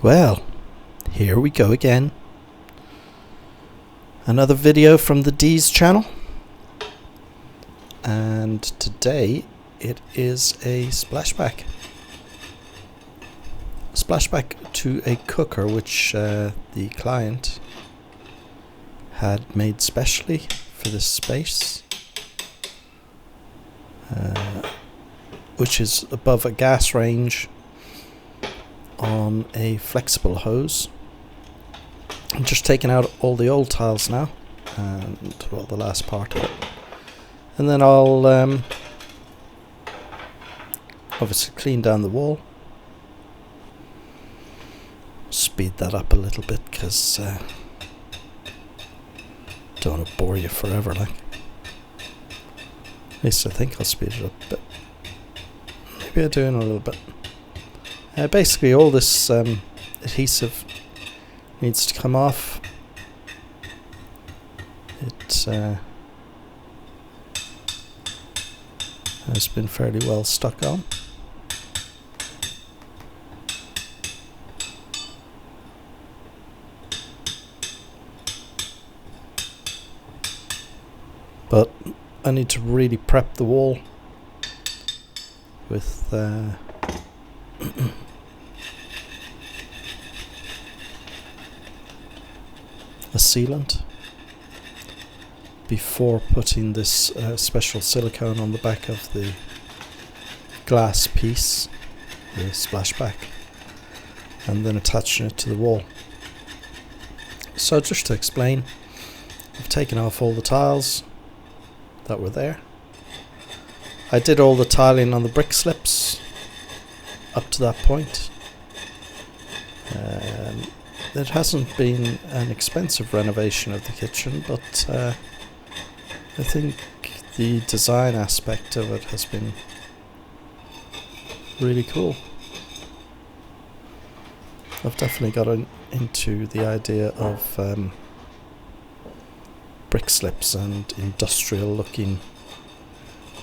Well, here we go again. Another video from the D's channel. And today it is a splashback. Splashback to a cooker which the client had made specially for this space. Which is above a gas range on a flexible hose. I'm just taking out all the old tiles now, and well, the last part of it, and then I'll obviously clean down the wall, speed that up a little bit because don't want to bore you forever, like. At least I think I'll speed it up a bit. Maybe I do in a little bit. Basically all this adhesive needs to come off. It has been fairly well stuck on. But I need to really prep the wall with a sealant before putting this special silicone on the back of the glass piece, the splashback, and then attaching it to the wall. So just to explain, I've taken off all the tiles that were there. I did all the tiling on the brick slips up to that point. It hasn't been an expensive renovation of the kitchen, but I think the design aspect of it has been really cool. I've definitely got into the idea of brick slips and industrial looking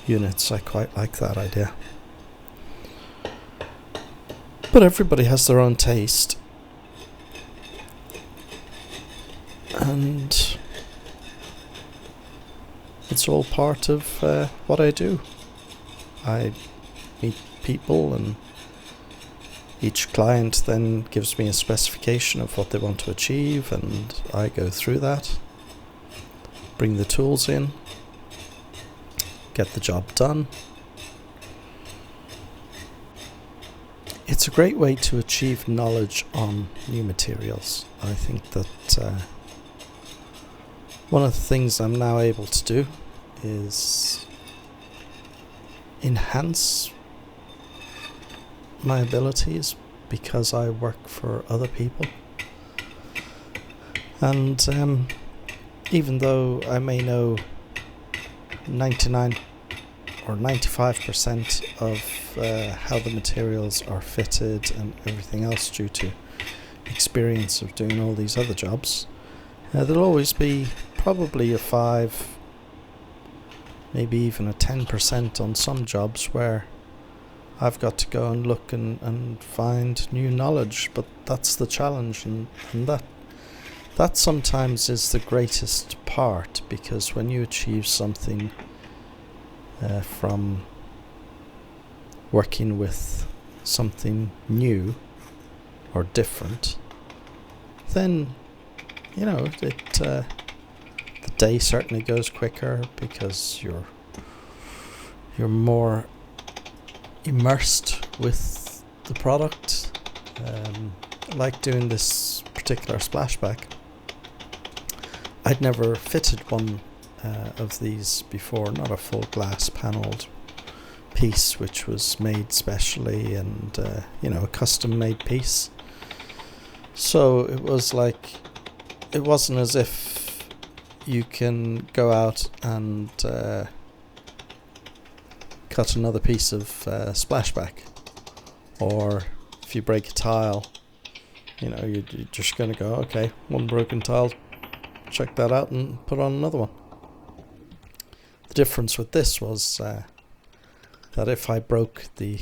units. I quite like that idea. But everybody has their own taste. And it's all part of what I do. I meet people, and each client then gives me a specification of what they want to achieve, and I go through that, bring the tools in, get the job done. It's a great way to achieve knowledge on new materials. I think that one of the things I'm now able to do is enhance my abilities because I work for other people. And even though I may know 99 or 95% of how the materials are fitted and everything else due to experience of doing all these other jobs, there'll always be probably a 5, maybe even a 10% on some jobs where I've got to go and look and find new knowledge. But that's the challenge, and that sometimes is the greatest part, because when you achieve something from working with something new or different, then you know the day certainly goes quicker because you're more immersed with the product. Like doing this particular splashback, I'd never fitted one of these before, not a full glass panelled piece which was made specially, and a custom made piece. So it was like, it wasn't as if you can go out and cut another piece of splashback, or if you break a tile, you're just going to go, okay, one broken tile, check that out and put on another one. The difference with this was that if I broke the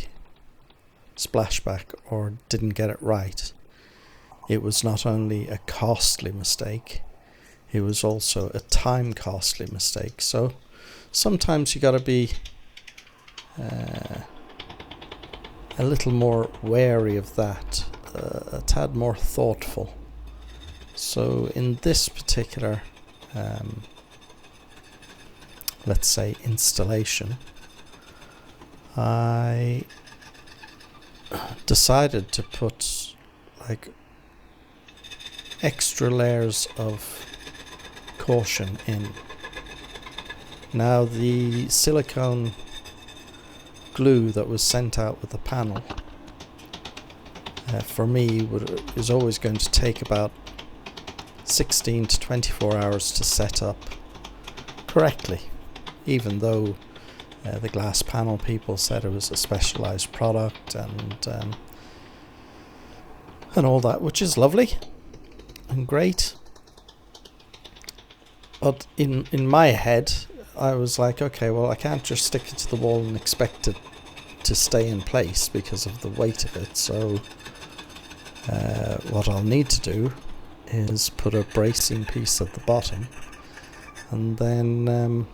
splashback or didn't get it right, it was not only a costly mistake, it was also a time costly mistake. So sometimes you got to be a little more wary of that, a tad more thoughtful. So in this particular let's say installation, I decided to put like extra layers of caution in. Now the silicone glue that was sent out with the panel for me is always going to take about 16 to 24 hours to set up correctly, even though the glass panel people said it was a specialized product and all that, which is lovely and great. But in my head, I was like, okay, well, I can't just stick it to the wall and expect it to stay in place because of the weight of it. So what I'll need to do is put a bracing piece at the bottom and then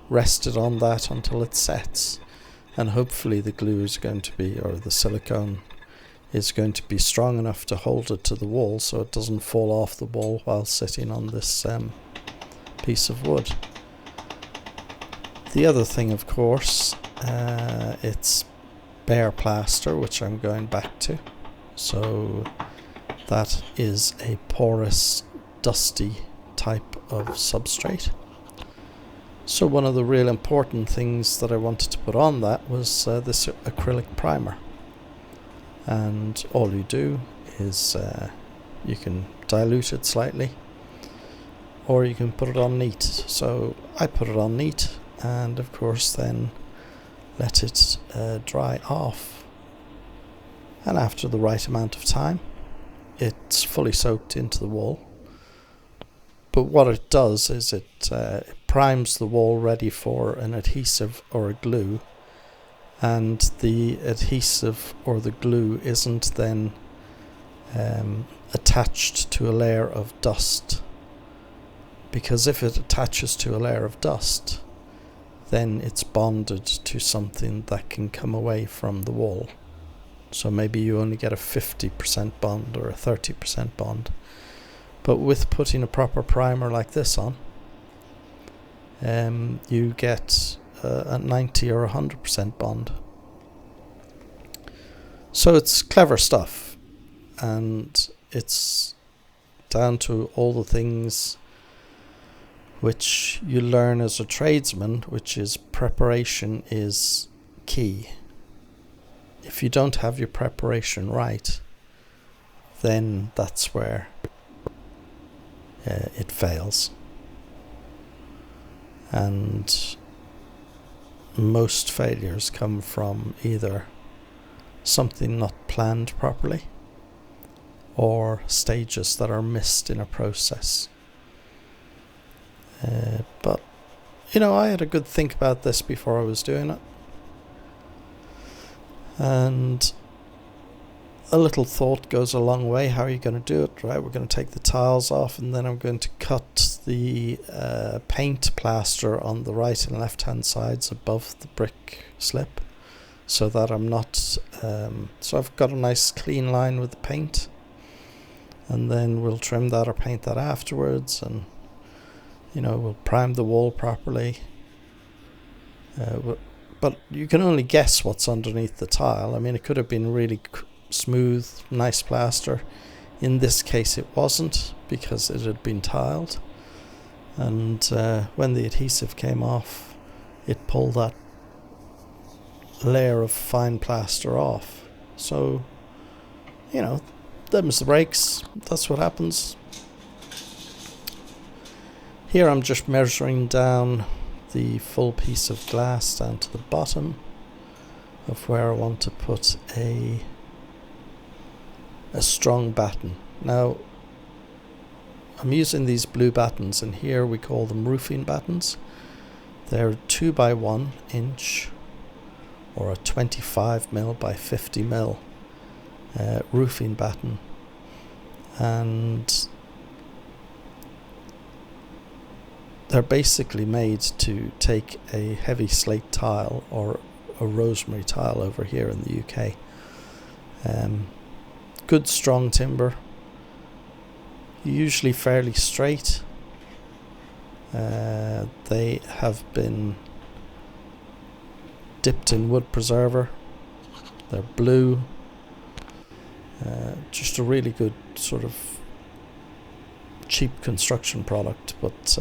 rest it on that until it sets. And hopefully the glue is going to be, or the silicone is going to be strong enough to hold it to the wall so it doesn't fall off the wall while sitting on this piece of wood. The other thing, of course, it's bare plaster, which I'm going back to. So that is a porous, dusty type of substrate. So one of the real important things that I wanted to put on that was this acrylic primer. And all you do is you can dilute it slightly, or you can put it on neat. So I put it on neat, and of course then let it dry off. And after the right amount of time, it's fully soaked into the wall. But what it does is it primes the wall ready for an adhesive or a glue, and the adhesive or the glue isn't then attached to a layer of dust. Because if it attaches to a layer of dust, then it's bonded to something that can come away from the wall. So maybe you only get a 50% bond or a 30% bond. But with putting a proper primer like this on, you get a 90 or 100% bond. So it's clever stuff, and it's down to all the things which you learn as a tradesman, which is preparation is key. If you don't have your preparation right, then that's where it fails. And most failures come from either something not planned properly or stages that are missed in a process. But I had a good think about this before I was doing it, and a little thought goes a long way. How are you going to do it? Right, we're going to take the tiles off, and then I'm going to cut the paint plaster on the right and left hand sides above the brick slip, so that I'm not so I've got a nice clean line with the paint, and then we'll trim that or paint that afterwards, and we'll prime the wall properly. But you can only guess what's underneath the tile. I mean, it could have been really smooth, nice plaster. In this case it wasn't, because it had been tiled, and when the adhesive came off, it pulled that layer of fine plaster off. So them's the breaks. That's what happens. Here I'm just measuring down the full piece of glass down to the bottom of where I want to put a strong batten. Now I'm using these blue battens, and here we call them roofing battens. They're 2 by 1 inch or a 25 mil by 50 mil roofing batten. and they're basically made to take a heavy slate tile or a rosemary tile over here in the UK. Good strong timber, usually fairly straight. They have been dipped in wood preserver. They're blue. Just a really good sort of cheap construction product, but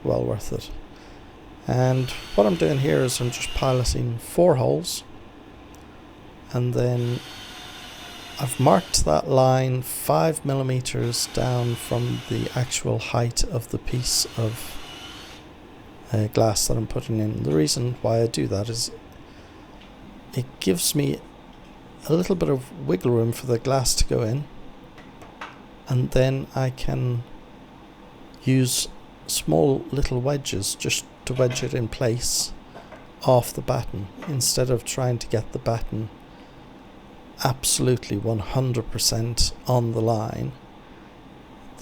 well worth it. And what I'm doing here is I'm just piloting 4 holes, and then I've marked that line 5mm down from the actual height of the piece of glass that I'm putting in. The reason why I do that is it gives me a little bit of wiggle room for the glass to go in, and then I can use small little wedges just to wedge it in place off the batten, instead of trying to get the batten absolutely 100% on the line.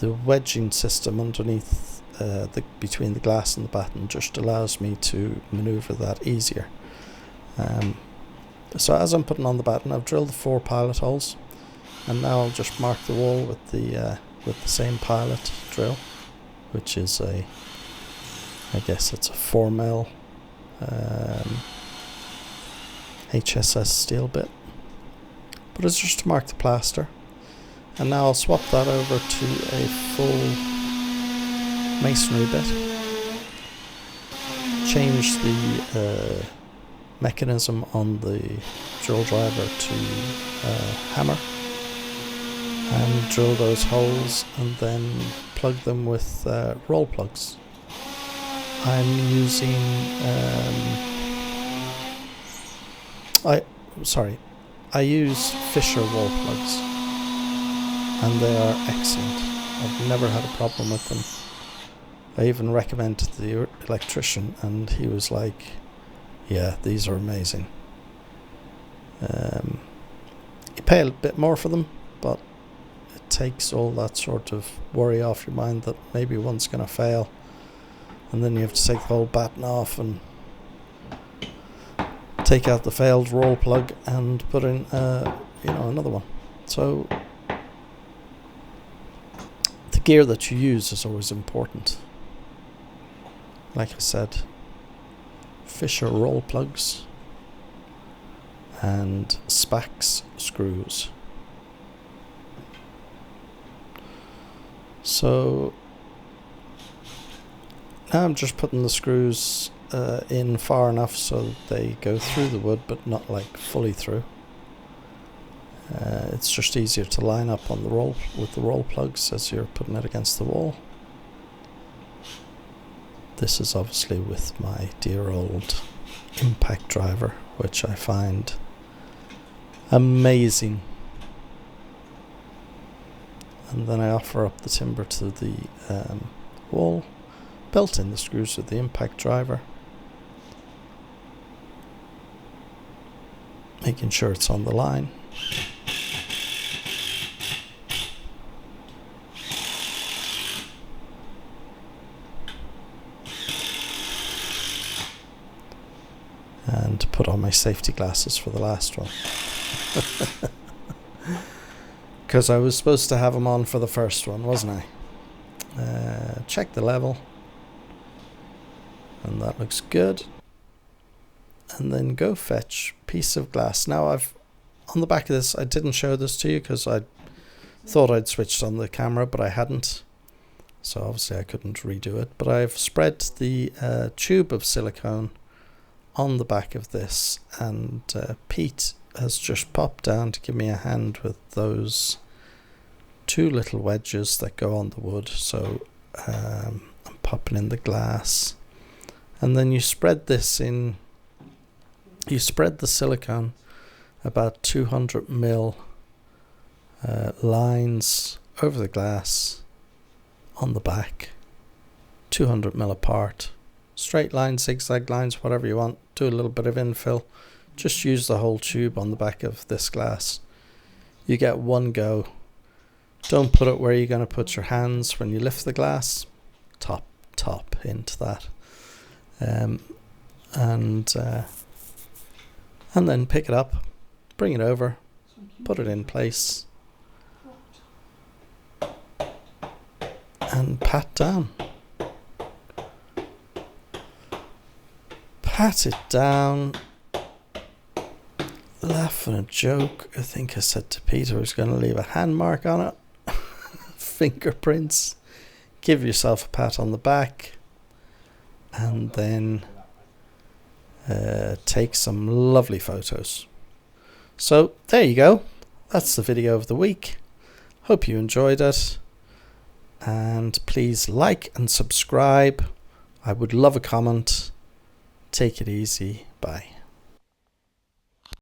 The wedging system underneath between the glass and the batten just allows me to maneuver that easier. So as I'm putting on the batten, I've drilled the 4 pilot holes, and now I'll just mark the wall with the same pilot drill, which is I guess it's a 4mm HSS steel bit, but it's just to mark the plaster. And now I'll swap that over to a full masonry bit, change the mechanism on the drill driver to hammer, and drill those holes, and then plug them with roll plugs. I'm using I use Fisher wall plugs, and they are excellent. I've never had a problem with them. I even recommended to the electrician, and he was like, yeah, these are amazing. You pay a bit more for them, but it takes all that sort of worry off your mind that maybe one's going to fail, and then you have to take the whole batten off and take out the failed roll plug and put in another one. So the gear that you use is always important. Like I said, Fisher roll plugs and Spax screws. So now I'm just putting the screws in far enough so that they go through the wood, but not like fully through. It's just easier to line up on the roll with the roll plugs as you're putting it against the wall. This is obviously with my dear old impact driver, which I find amazing. And then I offer up the timber to the wall, belt in the screws with the impact driver, making sure it's on the line. And put on my safety glasses for the last one. Because I was supposed to have them on for the first one, wasn't I? Check the level. And that looks good. And then go fetch piece of glass. Now on the back of this, I didn't show this to you because I thought I'd switched on the camera, but I hadn't. So obviously I couldn't redo it. But I've spread the tube of silicone on the back of this, and Pete has just popped down to give me a hand with those 2 little wedges that go on the wood. So I'm popping in the glass, and then you spread this in. You spread the silicone about 200mm lines over the glass on the back, 200mm apart. Straight lines, zigzag lines, whatever you want. Do a little bit of infill. Just use the whole tube on the back of this glass. You get one go Don't put it where you're going to put your hands when you lift the glass. Top into that. And then pick it up, bring it over, put it in place, and pat down. Pat it down. Laugh and a joke. I think I said to Peter I was going to leave a hand mark on it. Fingerprints. Give yourself a pat on the back. And then take some lovely photos. So there you go. That's the video of the week. Hope you enjoyed it. And please like and subscribe. I would love a comment. Take it easy. Bye.